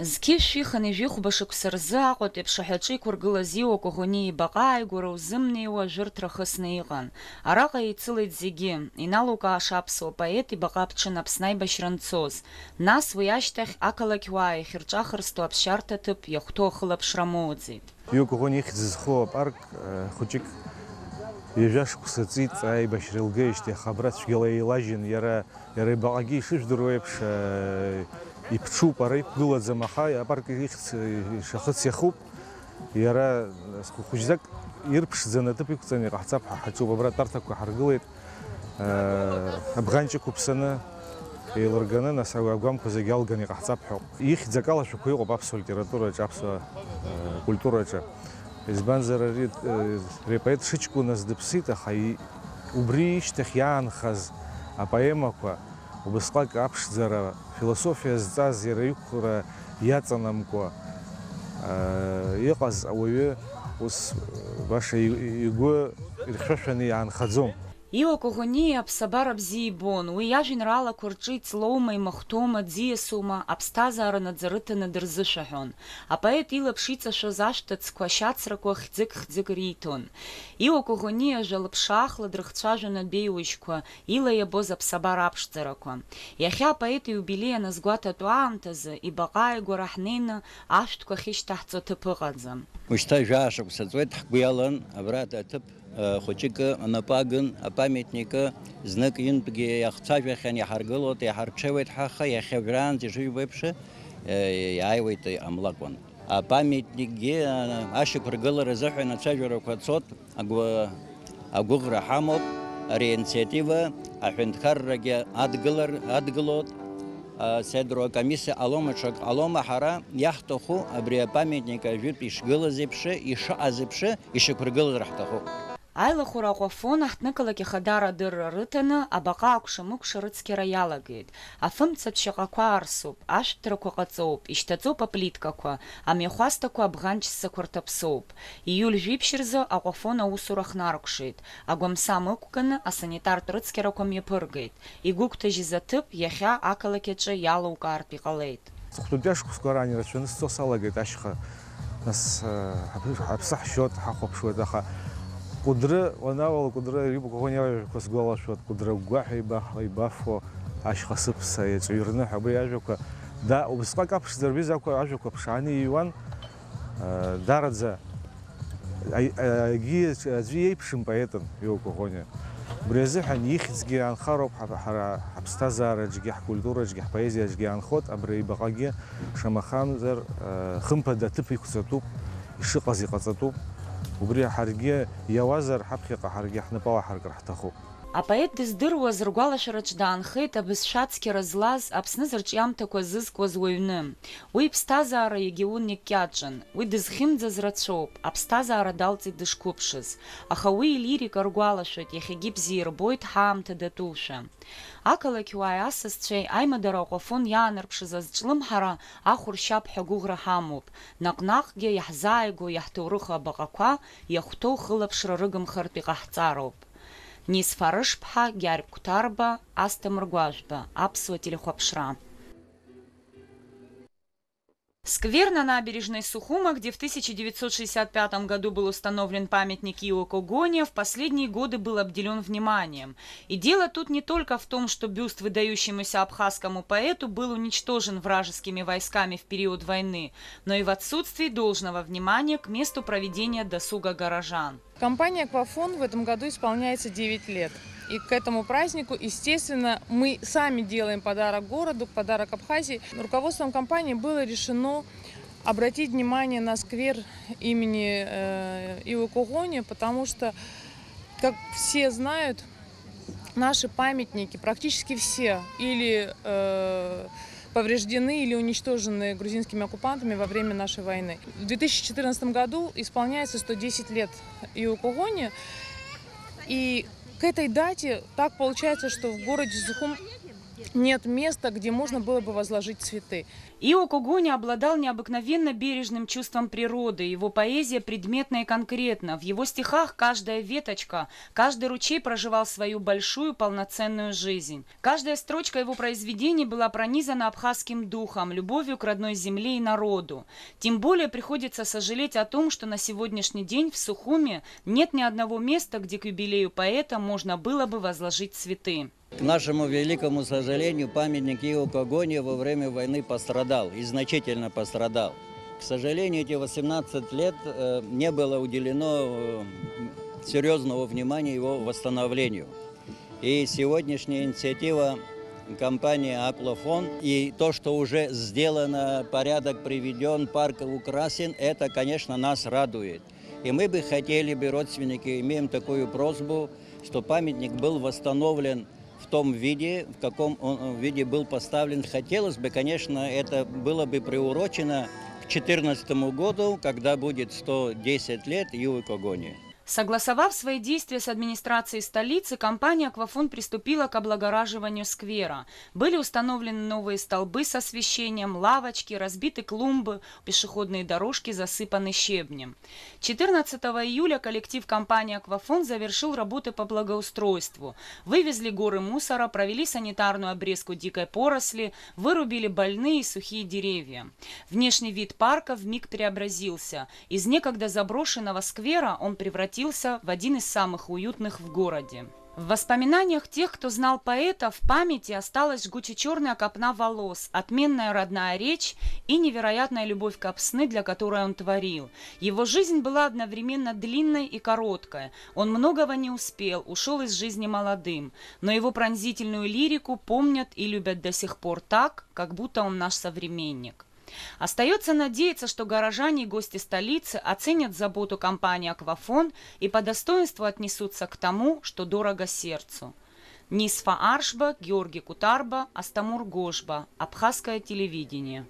Зқьи шәиханы ижәихәба шықәса рзы Аҟәатәи аԥшаҳәаҿы иқәыргылаз иуа Коӷониа ибаҟа ааигәара узымнеиуа ажәырҭра хысны иҟан. Араҟа еицылеит зегьы, иналукааша аԥсуа поет ибаҟа ԥҽын Аԥсны аибашьра анцоз. Нас уи ашьҭахь ақалақьуаа иахьырҿахырсҭоу аԥсшьарҭа ҭыԥ иахәҭоу ахылаԥшра моуӡеит. Иуа Коӷониа ихьӡ зху апарк хәыҷык ҩажәа шықәса ҵит аибашьра илгеижьҭеи ахабра цәгьала еилажьын, иара ибаҟагьы ишыжәдыруа еиԥш иԥҽуп, ара иқәгылаӡам, аха апарк ихьӡ ишахыц иахуп, иара хәыҷӡак ирԥшӡаны аҭыԥ иқәҵаны иҟаҳҵап ҳәа ҳаҿуп, абра тәарҭақәа ҳаргылеит, абӷанҷақәа ԥсаны еилырганы, нас агәамқәа зегьы алганы иҟаҳҵап ҳәа. Ихьӡ акалашәақәа иҟоуп аԥсуа литератураҿы, аԥсуа культураҿы. Избанзар ари апоет шыҷкәыназ дыԥсит, аха убри ишьҭахь иаанхаз апоемақәа убасҟак аԥшӡара, философиа зҵаз, иара иқәра иаҵанамкәа иҟаз ауаҩы ус баша игәы ирхьшәашәаны иаанхаӡом. Иуа Коӷониа аԥсабара бзиа ибон, уи иажәеинраалақәа рҿы иҵлоума, имахәҭоума, ӡиасоума, аԥсҭазаара наӡарыҭаны дырзышәаҳәон. Апоет илаԥш иҵашәоз ашәҭыцқәа, ашьацрақәа хьӡык-хьӡык риҭон. Иуа Коӷониа ажәалыԥшаахла дрыхцәажәон адәеиужьқәа, ила иабоз аԥсабара аԥшӡарақәа. Иахьа апоет иубилеи аназгәаҭатәу аамҭазы ибаҟа ааигәара ҳнеины ашәҭқәа ахьышьҭаҳҵо ҭыԥ ыҟаӡам. Ушьҭа жәашықәса ҵуеит, ҳгәы иалан абра аҭыԥ хәыҷык анапы агын, апамятник знык ҩынтәгьы иахцәажәахьан, иҳаргылоит, иҳарҽеиуеит ҳаха, иахьа уажәраанӡа ишыжәбо еиԥш иааиуеит амлакәан. Апамятникгьы ашьақәыргылара азыҳәан ацәажәарақәа цоит, агәыӷра ҳамоуп, ари аинициатива аҳәынҭқаррагьы адгылоит, Седро комиссия алома ҳара иаҳҭаху абри апамятник ажәытә ишгылаз еиԥш, ишыҟаз еиԥш ишықәыргылар ҳҭахуп. Аилахәара аҟәафон аҳҭнықалақь ахадара адырра рыҭаны абаҟа акәша-мыкәша рыцқьара иалагеит. Афымцатә шьаҟақәа арсуп, ашәҭрақәа ҟаҵоуп, ишьҭаҵоуп аплиткақәа, амҩахәасҭақәа абӷанҷ ссақәа рҭаԥсоуп. Ииуль жәиԥшь рзы аҟәафон аусура хнаркәшеит. Агәамсам ықәганы асанитартә рыцқьарақәа мҩаԥыргеит. Игәыгәҭажьыз аҭыԥ иахьа ақалақь аҿы иалоукаартә иҟалеит. Ҵыхәтәантәи ашықәсқәа раан ирацәаны сцо салагеит ашьха, нас ҳаԥсы ҳшьоит, ҳахәаԥшуеит, аха Кәыдры уанавала, Кәыдры Иуа Коӷониа ажәақәа сгәалашәоит, Кәыдры гәгәаҳәа ибафо ашьха сыԥса иаҿыҩрны ҳәа абри ажәақәа, убасҟак аԥшӡара рбизақәа ажәақәа ԥшааны иҩуан, дараӡа аӡәы иеиԥшым поетын Иуа Коӷониа. Убри азыҳәан ихьӡгьы аанхароуп, ҳара ҳаԥсҭазаараҿгьы, ҳкультураҿгьы, ҳпоезиаҿгьы аанхоит, абри ибаҟагьы шамахамзар хымԥада аҭыԥ иқәҵатәуп, ишыҟаз иҟаҵатәуп. Убри ҳаргьы иауазар ҳаԥхьаҟа ҳаргьы ҳнапы алаҳаркыр ҳҭахуп. Апоет дыздыруаз ргәалашәараҿ даанхеит абызшәа злаз Аԥсны зырҿиамҭақәа зызкуаз уаҩны. Уи иԥсҭазаара егьаун икьаҿын, уи дызхьымӡаз рацәоуп, аԥсҭазаара далҵит дышқәыԥшыз. Аха уи илирика ргәалашәоит, иахьагьы бзиа ирбоит ҳаамҭа датәушәа. Ақалақьуааи асасцәеи аимадара аҟәафон иаанарԥшыз азҿлымҳара ахәыршьап ҳәа гәыӷра ҳамоуп. Наҟ-наҟгьы иаҳзааигәо иаҳҭоурых абаҟақәа иахәҭоу хылаԥшра рыгымхартә иҟаҳҵароуп. Нисфарыш-ԥҳа Гьарб Кәҭарба, Асҭамыр Гәажәба, Аԥсуа телехәаԥшра. Сквер на набережной Сухума, где в 1965 году был установлен памятник Иуа Коғониа, в последние годы был обделен вниманием. И дело тут не только в том, что бюст выдающемуся абхазскому поэту был уничтожен вражескими войсками в период войны, но и в отсутствии должного внимания к месту проведения досуга горожан. Компания «Аквафон» в этом году исполняется 9 лет. И к этому празднику, естественно, мы сами делаем подарок городу, подарок Абхазии. Руководством компании было решено обратить внимание на сквер имени Иуа Коғониа, потому что, как все знают, наши памятники, практически все, или повреждены или уничтожены грузинскими оккупантами во время нашей войны. В 2014 году исполняется 110 лет Иуа Коғониа, и к этой дате так получается, что в городе Сухум нет места, где можно было бы возложить цветы. Ио Когони обладал необыкновенно бережным чувством природы. Его поэзия предметна и конкретна. В его стихах каждая веточка, каждый ручей проживал свою большую полноценную жизнь. Каждая строчка его произведений была пронизана абхазским духом, любовью к родной земле и народу. Тем более приходится сожалеть о том, что на сегодняшний день в Сухуми нет ни одного места, где к юбилею поэта можно было бы возложить цветы. К нашему великому сожалению, памятник Ио Когони во время войны пострадал, и значительно пострадал. К сожалению, эти 18 лет не было уделено серьезного внимания его восстановлению. И сегодняшняя инициатива компании «Аплофон» и то, что уже сделано, порядок приведен, парк украсен, это, конечно, нас радует. И мы бы хотели, родственники, имеем такую просьбу, что памятник был восстановлен в том виде, в каком он виде был поставлен. Хотелось бы, конечно, это было бы приурочено к 2014 году, когда будет 110 лет Ио Когони. Согласовав свои действия с администрацией столицы, компания «Аквафон» приступила к облагораживанию сквера. Были установлены новые столбы с освещением, лавочки, разбиты клумбы, пешеходные дорожки засыпаны щебнем. 14 июля коллектив компании «Аквафон» завершил работы по благоустройству. Вывезли горы мусора, провели санитарную обрезку дикой поросли, вырубили больные и сухие деревья. Внешний вид парка вмиг преобразился. Из некогда заброшенного сквера он превратился в один из самых уютных в городе. В воспоминаниях тех, кто знал поэта, в памяти осталась жгуче-черная копна волос, отменная родная речь и невероятная любовь к Апсны, для которой он творил. Его жизнь была одновременно длинной и короткой. Он многого не успел, ушел из жизни молодым, но его пронзительную лирику помнят и любят до сих пор так, как будто он наш современник. Остается надеяться, что горожане и гости столицы оценят заботу компании «Аквафон» и по достоинству отнесутся к тому, что дорого сердцу. Нисфа Аршба, Георгий Кутарба, Астамур Гошба. Абхазское телевидение.